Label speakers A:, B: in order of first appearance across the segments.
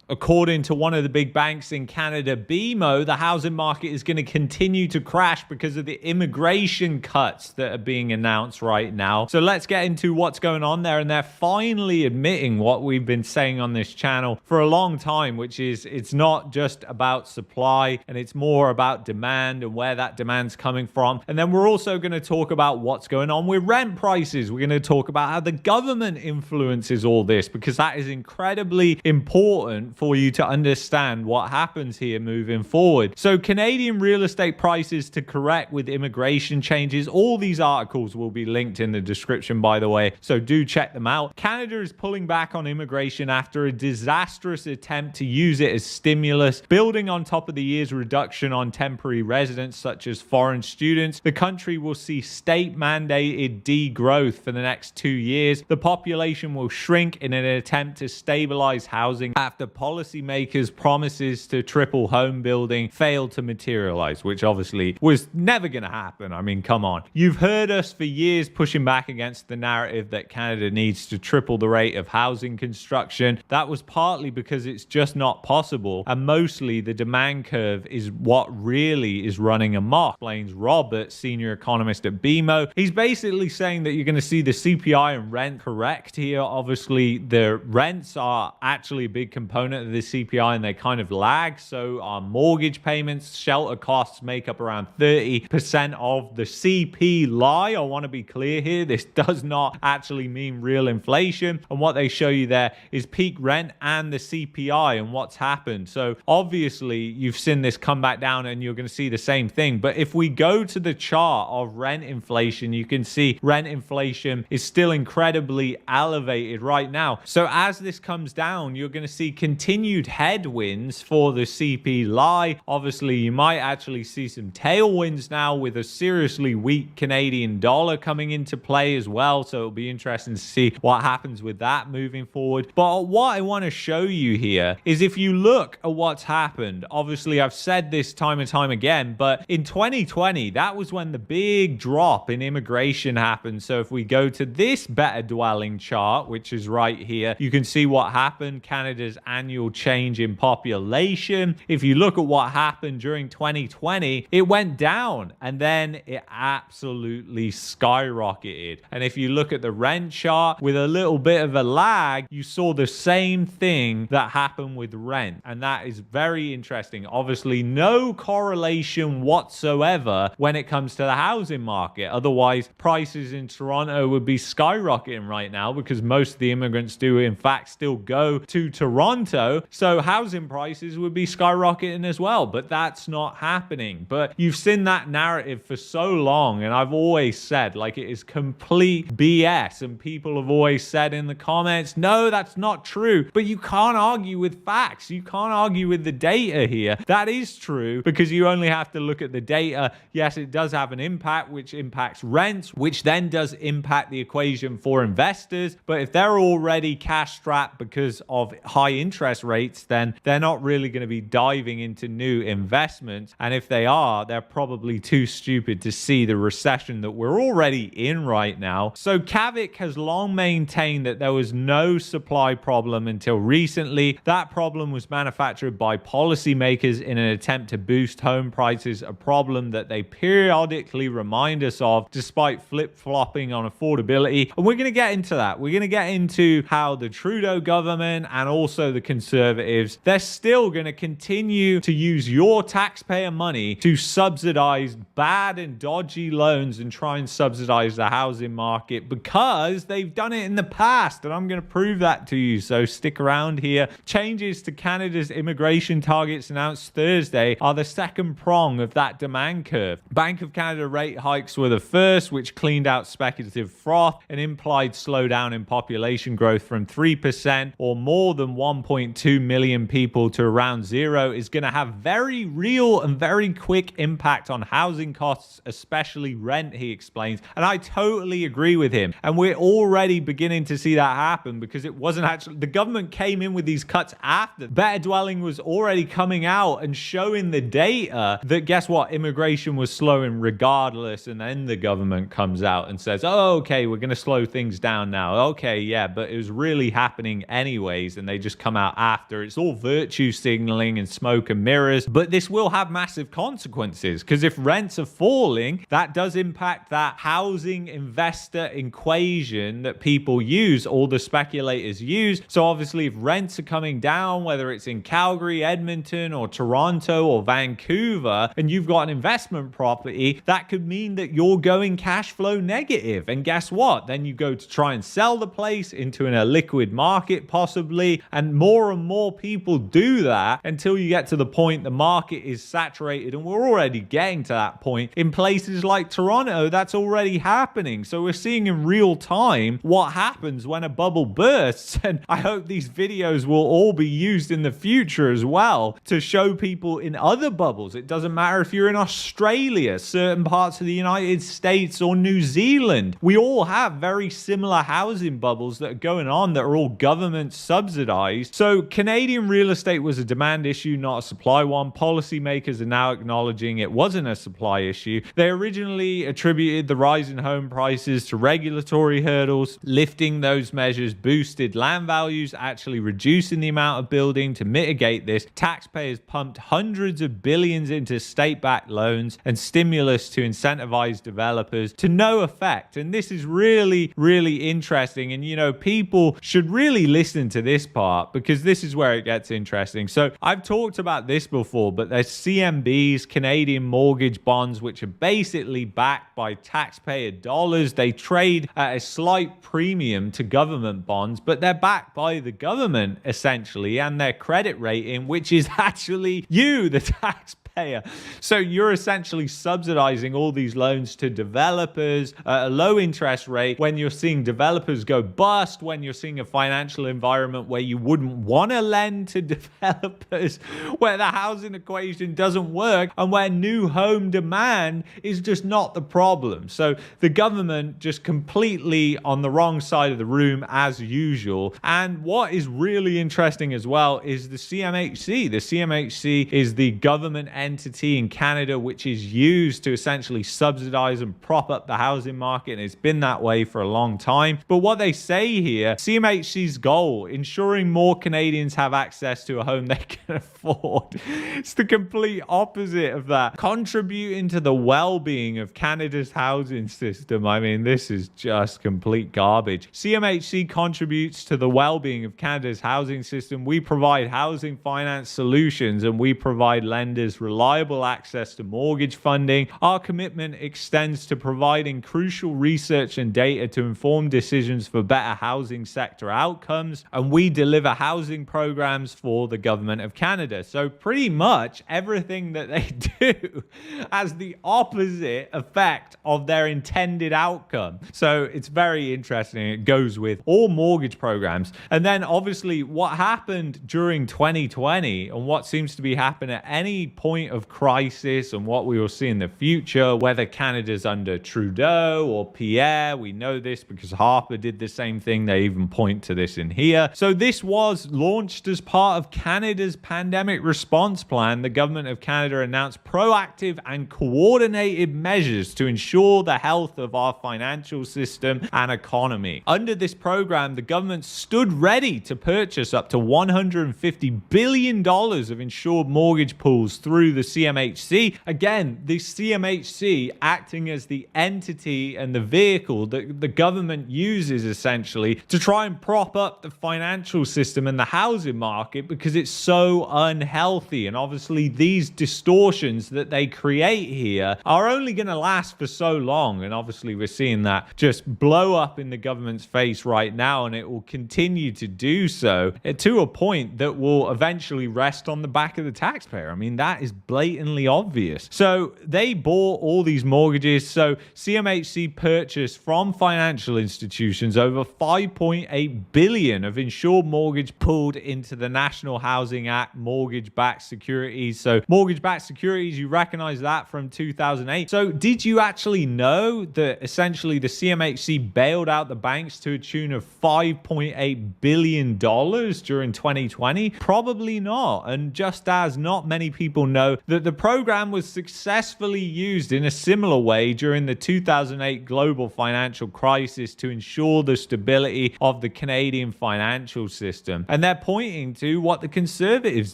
A: According to one of the big banks in Canada, BMO, the housing market is going to continue to crash because of the immigration cuts that are being announced right now. So let's get into what's going on there. And they're finally admitting what we've been saying on this channel for a long time, which is it's not just about supply and it's more about demand and where that demand's coming from. And then we're also going to talk about what's going on with rent prices. We're going to talk about how the government influences all this, because that is incredibly important for you to understand what happens here moving forward. So Canadian real estate prices to correct with immigration changes. All these articles will be linked in the description, by the way, so do check them out. Canada is pulling back on immigration after a disastrous attempt to use it as stimulus, building on top of the year's reduction on temporary residents such as foreign students. The country will see state-mandated degrowth for the next 2 years. The population will shrink in an attempt to stabilize housing after policymakers' promises to triple home building failed to materialize, which obviously was never going to happen. I mean, come on. You've heard us for years pushing back against the narrative that Canada needs to triple the rate of housing construction. That was partly because it's just not possible, and mostly the demand curve is what really is running amok, explains Robert, senior economist at BMO. He's basically saying that you're going to see the CPI and rent correct here. Obviously, the rents are actually a big component of the CPI and they kind of lag. So our mortgage payments, shelter costs make up around 30% of the CPI. I want to be clear here. This does not actually mean real inflation. And what they show you there is peak rent and the CPI and what's happened. So obviously you've seen this come back down and you're going to see the same thing. But if we go to the chart of rent inflation, you can see rent inflation is still incredibly elevated right now. So as this comes down, you're going to see continued headwinds for the CPI. Obviously, you might actually see some tailwinds now with a seriously weak Canadian dollar coming into play as well. So it'll be interesting to see what happens with that moving forward. But what I want to show you here is if you look at what's happened, obviously I've said this time and time again, but in 2020, that was when the big drop in immigration happened. So if we go to this better dwelling chart, which is right here, you can see what happened, Canada's annual change in population. If you look at what happened during 2020, it went down and then it absolutely skyrocketed. And if you look at the rent chart with a little bit of a lag, you saw the same thing that happened with rent. And that is very interesting. Obviously, no correlation whatsoever when it comes to the housing market. Otherwise, prices in Toronto would be skyrocketing right now because most of the immigrants do, in fact, still go to Toronto. So housing prices would be skyrocketing as well. But that's not happening. But you've seen that narrative for so long. And I've always said, like, it is complete BS. And people have always said in the comments, no, that's not true. But you can't argue with facts. You can't argue with the data here. That is true because you only have to look at the data. Yes, it does have an impact, which impacts rents, which then does impact the equation for investors. But if they're already cash strapped because of high interest rates, then they're not really going to be diving into new investments. And if they are, they're probably too stupid to see the recession that we're already in right now. So Kavik has long maintained that there was no supply problem until recently. That problem was manufactured by policymakers in an attempt to boost home prices, a problem that they periodically remind us of despite flip-flopping on affordability. And we're going to get into that. We're going to get into how the Trudeau government and also the Conservatives, they're still going to continue to use your taxpayer money to subsidize bad and dodgy loans and try and subsidize the housing market because they've done it in the past. And I'm going to prove that to you. So stick around here. Changes to Canada's immigration targets announced Thursday are the second prong of that demand curve. Bank of Canada rate hikes were the first, which cleaned out speculative froth and implied slowdown in population growth from 3% or more than 1.2 million people to around zero is going to have very real and very quick impact on housing costs, especially rent, he explains. And I totally agree with him. And we're already beginning to see that happen because it wasn't actually, the government came in with these cuts after. Better Dwelling was already coming out and showing the data that guess what, immigration was slowing regardless. And then the government comes out and says, oh, okay, we're going to slow things down now. Okay, yeah, but it was really happening anyways. And they just come out after. It's all virtue signaling and smoke and mirrors, but this will have massive consequences, because if rents are falling, that does impact that housing investor equation that people use, all the speculators use. So obviously if rents are coming down, whether it's in Calgary, Edmonton, or Toronto, or Vancouver, and you've got an investment property, that could mean that you're going cash flow negative. And guess what? Then you go to try and sell the place into an illiquid market possibly, and more people do that until you get to the point the market is saturated. And we're already getting to that point in places like Toronto. That's already happening. So we're seeing in real time what happens when a bubble bursts. And I hope these videos will all be used in the future as well to show people in other bubbles. It doesn't matter if you're in Australia, certain parts of the United States, or New Zealand. We all have very similar housing bubbles that are going on that are all government subsidized. So Canadian real estate was a demand issue, not a supply one. Policymakers are now acknowledging it wasn't a supply issue. They originally attributed the rise in home prices to regulatory hurdles. Lifting those measures boosted land values, actually reducing the amount of building. To mitigate this, taxpayers pumped hundreds of billions into state-backed loans and stimulus to incentivize developers, to no effect. And this is really, really interesting. And, you know, people should really listen to this part, because this is where it gets interesting. So I've talked about this before, but there's CMBs, Canadian mortgage bonds, which are basically backed by taxpayer dollars. They trade at a slight premium to government bonds, but they're backed by the government essentially, and their credit rating, which is actually you, the taxpayer. So you're essentially subsidizing all these loans to developers at a low interest rate when you're seeing developers go bust, when you're seeing a financial environment where you wouldn't want to lend to developers, where the housing equation doesn't work, and where new home demand is just not the problem. So the government just completely on the wrong side of the room as usual. And what is really interesting as well is the CMHC. The CMHC is the government entity in Canada which is used to essentially subsidize and prop up the housing market, and it's been that way for a long time. But what they say here, CMHC's goal, ensuring more Canadians have access to a home they can afford. It's the complete opposite of that. Contributing to the well-being of Canada's housing system. I mean, this is just complete garbage. CMHC contributes to the well-being of Canada's housing system. We provide housing finance solutions, and we provide lenders reliable access to mortgage funding. Our commitment extends to providing crucial research and data to inform decisions for better housing sector outcomes, and we deliver housing programs for the government of Canada. So pretty much everything that they do has the opposite effect of their intended outcome. So it's very interesting. It goes with all mortgage programs. And then obviously what happened during 2020 and what seems to be happening at any point of crisis, and what we will see in the future, whether Canada's under Trudeau or Pierre. We know this because Harper did the same thing. They even point to this in here. So this was launched as part of Canada's pandemic response plan. The government of Canada announced proactive and coordinated measures to ensure the health of our financial system and economy. Under this program, the government stood ready to purchase up to $150 billion of insured mortgage pools through the CMHC. Again, the CMHC acting as the entity and the vehicle that the government uses essentially to try and prop up the financial system and the housing market, because it's so unhealthy. And obviously these distortions that they create here are only going to last for so long. And obviously we're seeing that just blow up in the government's face right now, and it will continue to do so to a point that will eventually rest on the back of the taxpayer. I mean, that is blatantly obvious. So they bought all these mortgages. So CMHC purchased from financial institutions over $5.8 billion of insured mortgage pooled into the National Housing Act mortgage-backed securities. So mortgage-backed securities, you recognize that from 2008. So did you actually know that essentially the CMHC bailed out the banks to a tune of $5.8 billion during 2020? Probably not. And just as not many people know know that the program was successfully used in a similar way during the 2008 global financial crisis to ensure the stability of the Canadian financial system. And they're pointing to what the Conservatives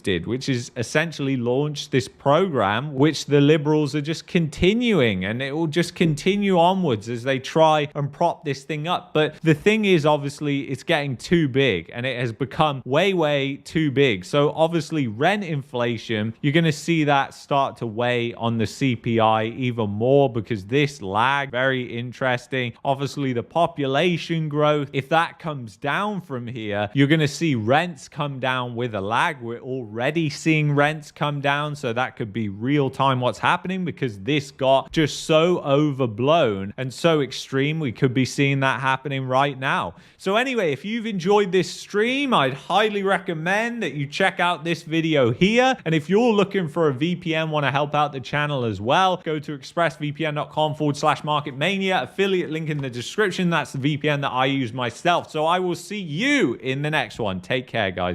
A: did, which is essentially launch this program, which the Liberals are just continuing, and it will just continue onwards as they try and prop this thing up. But the thing is, obviously, it's getting too big, and it has become way too big. So obviously rent inflation, you're going to see that start to weigh on the CPI even more because this lag, very interesting. Obviously the population growth, if that comes down from here, you're going to see rents come down with a lag. We're already seeing rents come down, so that could be real time what's happening because this got just so overblown and so extreme. We could be seeing that happening right now. So anyway, if you've enjoyed this stream, I'd highly recommend that you check out this video here. And if you're looking for a VPN, want to help out the channel as well, go to expressvpn.com/marketmania, affiliate link in the description. That's the VPN that I use myself. So I will see you in the next one. Take care, guys.